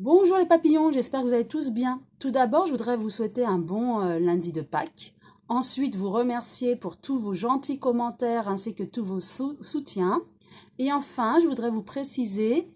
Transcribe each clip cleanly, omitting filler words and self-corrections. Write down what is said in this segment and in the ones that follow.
Bonjour les papillons, j'espère que vous allez tous bien. Tout d'abord, je voudrais vous souhaiter un bon lundi de Pâques. Ensuite, vous remercier pour tous vos gentils commentaires ainsi que tous vos soutiens. Et enfin, je voudrais vous préciser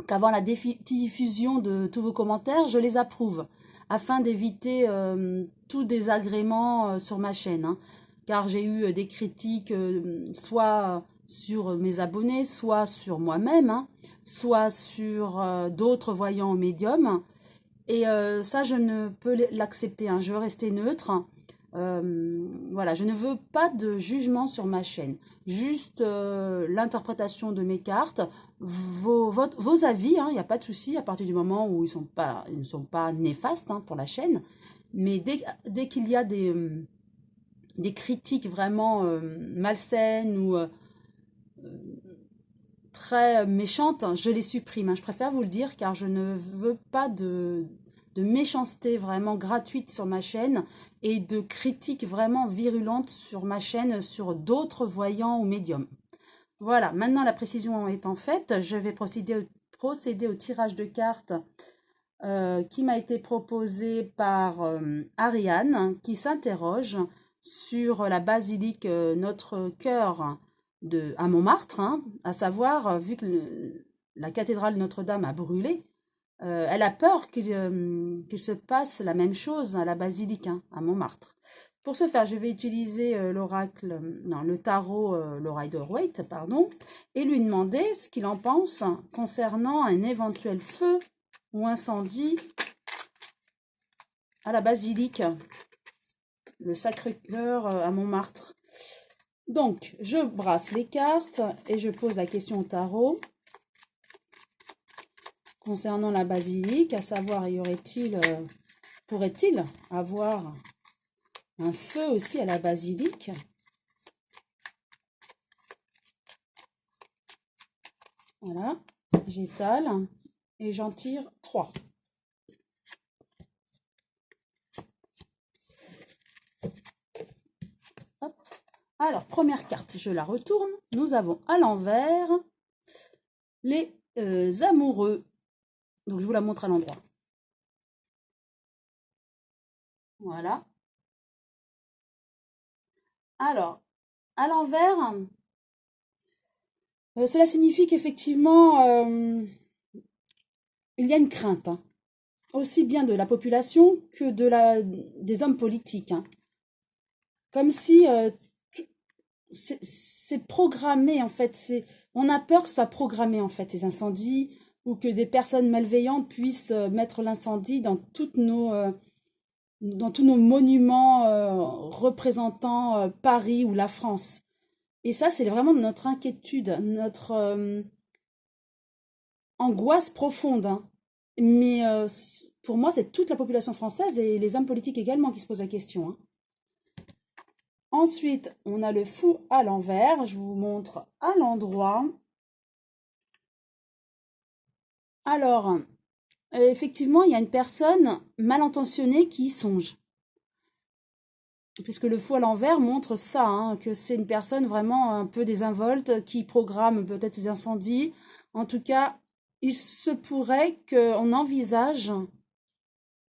qu'avant la diffusion de tous vos commentaires, je les approuve afin d'éviter tout désagrément sur ma chaîne, hein. Car j'ai eu des critiques soit sur mes abonnés, soit sur moi-même, hein, soit sur d'autres voyants au médium. Et ça, je ne peux l'accepter, hein. Je veux rester neutre. Voilà, je ne veux pas de jugement sur ma chaîne. Juste l'interprétation de mes cartes, vos avis, hein, il n'y a pas de souci à partir du moment où ils ne sont pas néfastes, hein, pour la chaîne. Mais dès qu'il y a des critiques vraiment malsaines ou très méchantes, je les supprime, hein. Je préfère vous le dire car je ne veux pas de méchanceté vraiment gratuite sur ma chaîne et de critiques vraiment virulentes sur ma chaîne sur d'autres voyants ou médiums. Voilà, maintenant la précision étant faite, je vais procéder au tirage de cartes qui m'a été proposé par Ariane, qui s'interroge sur la basilique Notre-Cœur à Montmartre, hein, à savoir, vu que la cathédrale Notre-Dame a brûlé, elle a peur qu'il se passe la même chose à la basilique, hein, à Montmartre. Pour ce faire, je vais utiliser le tarot, le Rider-Waite, pardon, et lui demander ce qu'il en pense concernant un éventuel feu ou incendie à la basilique, le Sacré-Cœur à Montmartre. Donc, je brasse les cartes et je pose la question au tarot concernant la basilique, à savoir, pourrait-il avoir un feu aussi à la basilique? Voilà, j'étale et j'en tire 3. Hop. Alors, première carte, je la retourne. Nous avons à l'envers les amoureux. Donc, je vous la montre à l'endroit. Voilà. Alors, à l'envers, cela signifie qu'effectivement, il y a une crainte, hein, aussi bien de la population que des hommes politiques, hein. Comme si c'est programmé, en fait. On a peur que ce soit programmé, en fait, ces incendies, ou que des personnes malveillantes puissent mettre l'incendie dans tous nos monuments représentant Paris ou la France. Et ça, c'est vraiment notre inquiétude, notre angoisse profonde, hein. Mais pour moi, c'est toute la population française et les hommes politiques également qui se posent la question, hein. Ensuite, on a le fou à l'envers. Je vous montre à l'endroit. Alors, effectivement, il y a une personne mal intentionnée qui y songe. Puisque le fou à l'envers montre ça, hein, que c'est une personne vraiment un peu désinvolte qui programme peut-être des incendies. En tout cas, il se pourrait qu'on envisage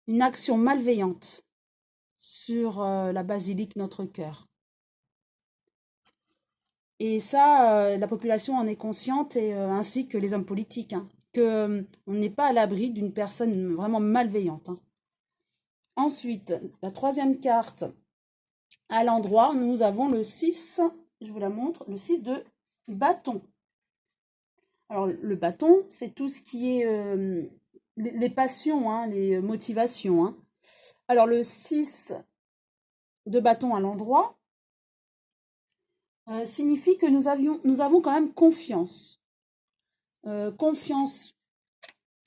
une action malveillante sur la basilique Notre-Cœur. Et ça, la population en est consciente, et ainsi que les hommes politiques, hein, qu'on n'est pas à l'abri d'une personne vraiment malveillante, hein. Ensuite, la troisième carte, à l'endroit, nous avons le 6, je vous la montre, le 6 de bâton. Alors, le bâton, c'est tout ce qui est les passions, hein, les motivations, hein. Alors, le 6 de bâton à l'endroit signifie que nous avons quand même confiance. Confiance,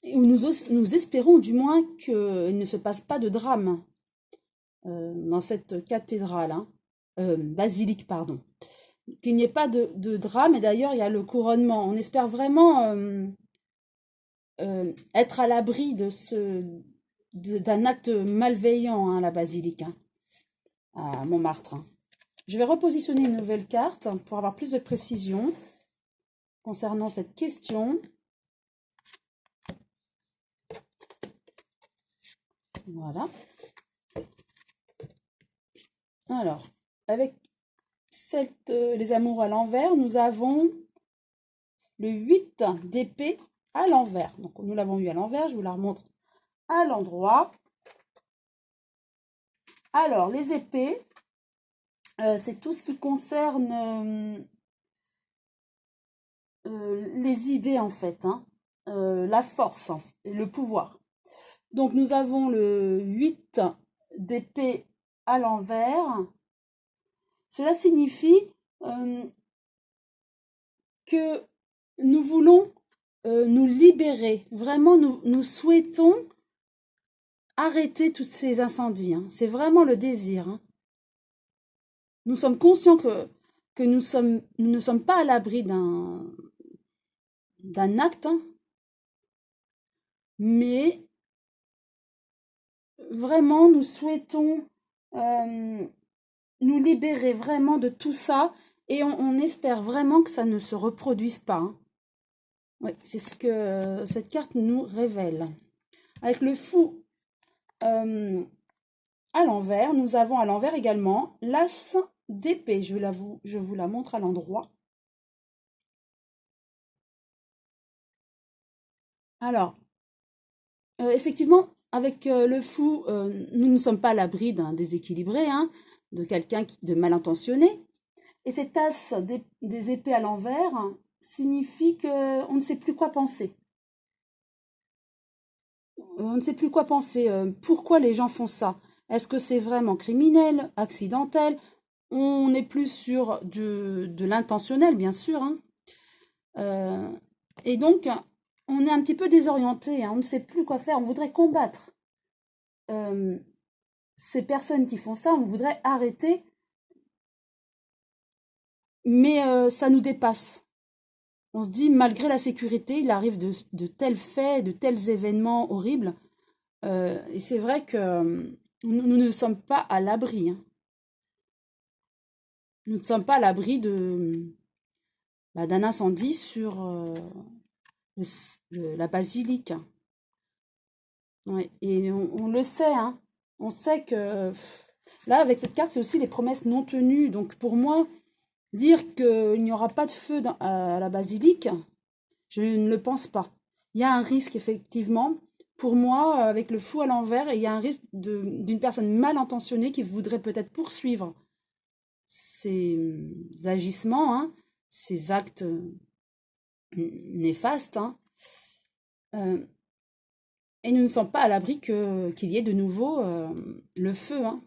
ou nous espérons du moins qu'il ne se passe pas de drame dans cette cathédrale, hein, basilique, pardon. Qu'il n'y ait pas de drame, et d'ailleurs, il y a le couronnement. On espère vraiment être à l'abri d'un acte malveillant, hein, à la basilique, hein, à Montmartre, hein. Je vais repositionner une nouvelle carte pour avoir plus de précision concernant cette question. Voilà. Alors, avec les amours à l'envers, nous avons le 8 d'épée à l'envers. Donc, nous l'avons eu à l'envers, je vous la remontre à l'endroit. Alors, les épées, c'est tout ce qui concerne les idées, en fait, hein, la force, le pouvoir. Donc, nous avons le 8 d'épée à l'envers. Cela signifie que nous voulons nous libérer. Vraiment, nous souhaitons arrêter tous ces incendies. Hein. C'est vraiment le désir. Hein. Nous sommes conscients que nous ne sommes pas à l'abri d'un acte, hein, mais vraiment, nous souhaitons nous libérer vraiment de tout ça et on espère vraiment que ça ne se reproduise pas. Hein. Oui, c'est ce que cette carte nous révèle. Avec le fou à l'envers, nous avons à l'envers également l'as d'épée. Je vous la montre à l'endroit. Alors, effectivement, avec le fou, nous ne sommes pas à l'abri d'un déséquilibré, hein, de quelqu'un de mal intentionné. Et cet as des épées à l'envers signifie qu'on ne sait plus quoi penser. On ne sait plus quoi penser. Pourquoi les gens font ça? Est-ce que c'est vraiment criminel, accidentel? On est plus sur de l'intentionnel, bien sûr. Hein. Et donc, on est un petit peu désorienté. Hein. On ne sait plus quoi faire. On voudrait combattre ces personnes qui font ça. On voudrait arrêter. Mais ça nous dépasse. On se dit, malgré la sécurité, il arrive de tels faits, de tels événements horribles. Et c'est vrai que nous ne sommes pas à l'abri. Hein. Nous ne sommes pas à l'abri d'un incendie sur la basilique. Ouais, et on le sait, hein. On sait que là, avec cette carte, c'est aussi les promesses non tenues. Donc pour moi, dire qu'il n'y aura pas de feu à la basilique, je ne le pense pas. Il y a un risque, effectivement. Pour moi, avec le fou à l'envers, il y a un risque d'une personne mal intentionnée qui voudrait peut-être poursuivre ces agissements, hein, ces actes néfastes. Hein. Et nous ne sommes pas à l'abri qu'il y ait de nouveau le feu. Hein.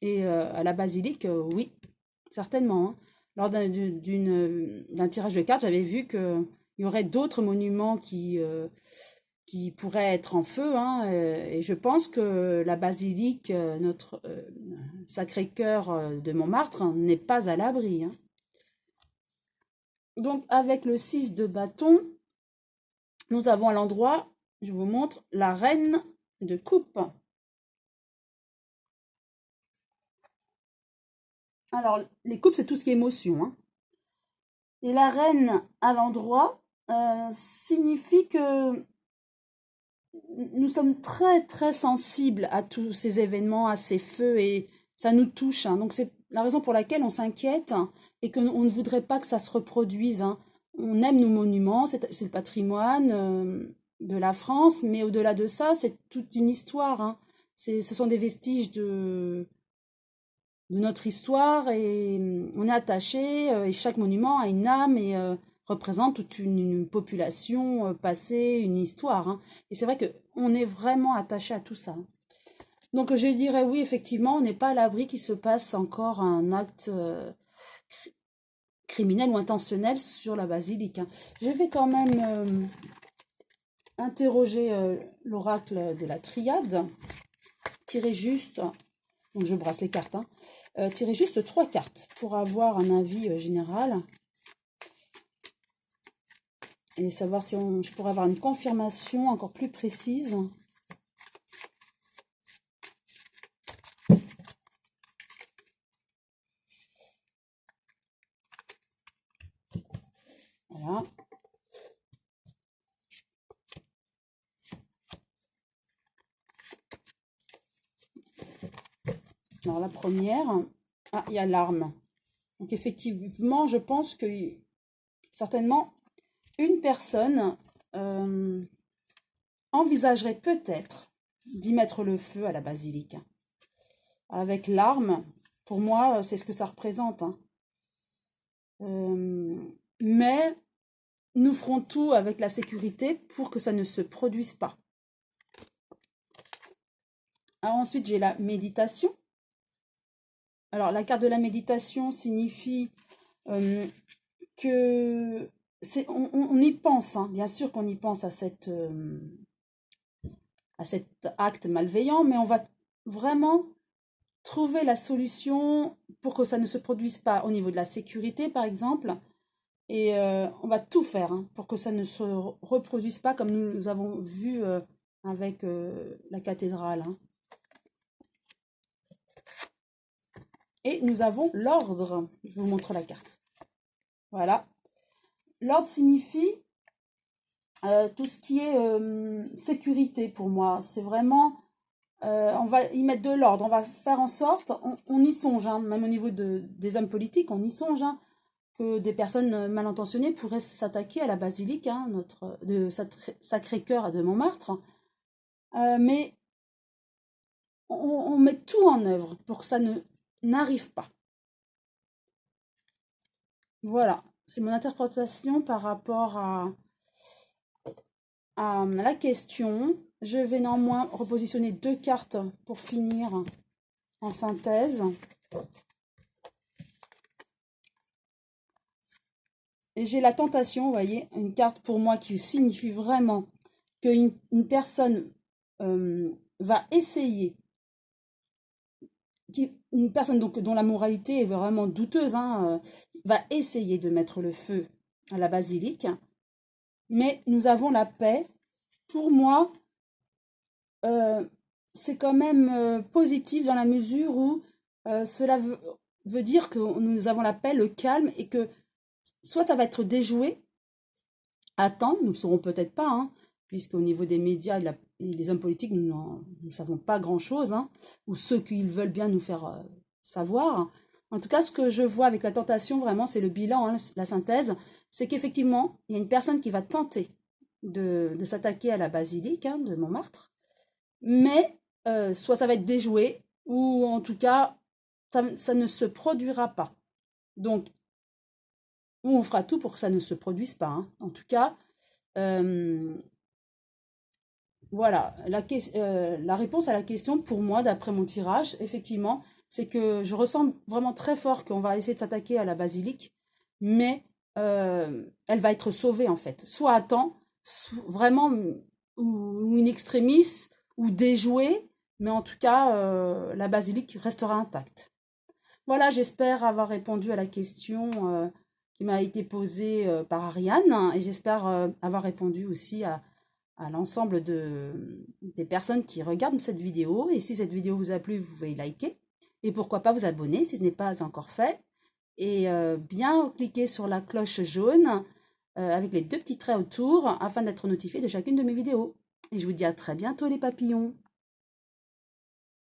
Et à la basilique, oui, certainement. Hein. Lors d'un tirage de cartes, j'avais vu qu'il y aurait d'autres monuments qui pourraient être en feu. Hein, et je pense que la basilique, notre Sacré-Cœur de Montmartre, hein, n'est pas à l'abri. Hein. Donc, avec le 6 de bâton, nous avons à l'endroit, je vous montre, la reine de coupe. Alors, les coupes, c'est tout ce qui est émotion. Hein. Et la reine à l'endroit signifie que nous sommes très, très sensibles à tous ces événements, à ces feux, et ça nous touche. Hein. Donc, c'est la raison pour laquelle on s'inquiète et qu'on ne voudrait pas que ça se reproduise. Hein. On aime nos monuments, c'est le patrimoine de la France, mais au-delà de ça, c'est toute une histoire. Hein. Ce sont des vestiges de notre histoire et on est attaché et chaque monument a une âme et représente toute une population passée, une histoire. Hein. Et c'est vrai qu'on est vraiment attaché à tout ça. Hein. Donc je dirais oui, effectivement, on n'est pas à l'abri qu'il se passe encore un acte criminel ou intentionnel sur la basilique. Hein. Je vais quand même interroger l'oracle de la triade, tirer juste... Donc je brasse les cartes. Hein. Tirez juste 3 cartes pour avoir un avis général. Et savoir si je pourrais avoir une confirmation encore plus précise. Voilà. Alors la première, ah, il y a l'arme. Donc effectivement, je pense que certainement une personne envisagerait peut-être d'y mettre le feu à la basilique. Avec l'arme, pour moi, c'est ce que ça représente. Hein. Mais nous ferons tout avec la sécurité pour que ça ne se produise pas. Alors ensuite, j'ai la méditation. Alors, la carte de la méditation signifie que on y pense, hein. Bien sûr qu'on y pense à cet acte malveillant, mais on va vraiment trouver la solution pour que ça ne se produise pas au niveau de la sécurité, par exemple. Et on va tout faire hein, pour que ça ne se reproduise pas comme nous avons vu avec la cathédrale. Hein. Et nous avons l'ordre. Je vous montre la carte. Voilà. L'ordre signifie tout ce qui est sécurité pour moi. C'est vraiment, on va y mettre de l'ordre. On va faire en sorte, on y songe, hein, même au niveau des hommes politiques, on y songe, hein, que des personnes mal intentionnées pourraient s'attaquer à la basilique, hein, de Sacré-Cœur de Montmartre. Mais on met tout en œuvre pour que ça n'arrive pas. Voilà, c'est mon interprétation par rapport à la question. Je vais néanmoins repositionner 2 cartes pour finir en synthèse. Et j'ai la tentation, vous voyez, une carte pour moi qui signifie vraiment qu'une personne va essayer, une personne donc, dont la moralité est vraiment douteuse, hein, va essayer de mettre le feu à la basilique. Mais nous avons la paix. Pour moi, c'est quand même positif dans la mesure où cela veut dire que nous avons la paix, le calme, et que soit ça va être déjoué à temps, nous ne saurons peut-être pas, hein, puisqu'au niveau des médias et des hommes politiques, nous ne savons pas grand-chose, hein, ou ceux qui veulent bien nous faire savoir. En tout cas, ce que je vois avec la tentation, vraiment, c'est le bilan, hein, la synthèse, c'est qu'effectivement, il y a une personne qui va tenter de s'attaquer à la basilique hein, de Montmartre, mais soit ça va être déjoué, ou en tout cas, ça ne se produira pas. Donc, on fera tout pour que ça ne se produise pas. Hein. En tout cas, voilà, la réponse à la question, pour moi, d'après mon tirage, effectivement, c'est que je ressens vraiment très fort qu'on va essayer de s'attaquer à la basilique, mais elle va être sauvée, en fait. Soit à temps, vraiment, ou in extremis, ou déjouée, mais en tout cas, la basilique restera intacte. Voilà, j'espère avoir répondu à la question qui m'a été posée par Ariane, et j'espère avoir répondu aussi à l'ensemble des personnes qui regardent cette vidéo. Et si cette vidéo vous a plu, vous pouvez liker. Et pourquoi pas vous abonner si ce n'est pas encore fait. Et bien cliquer sur la cloche jaune avec les 2 petits traits autour afin d'être notifié de chacune de mes vidéos. Et je vous dis à très bientôt les papillons.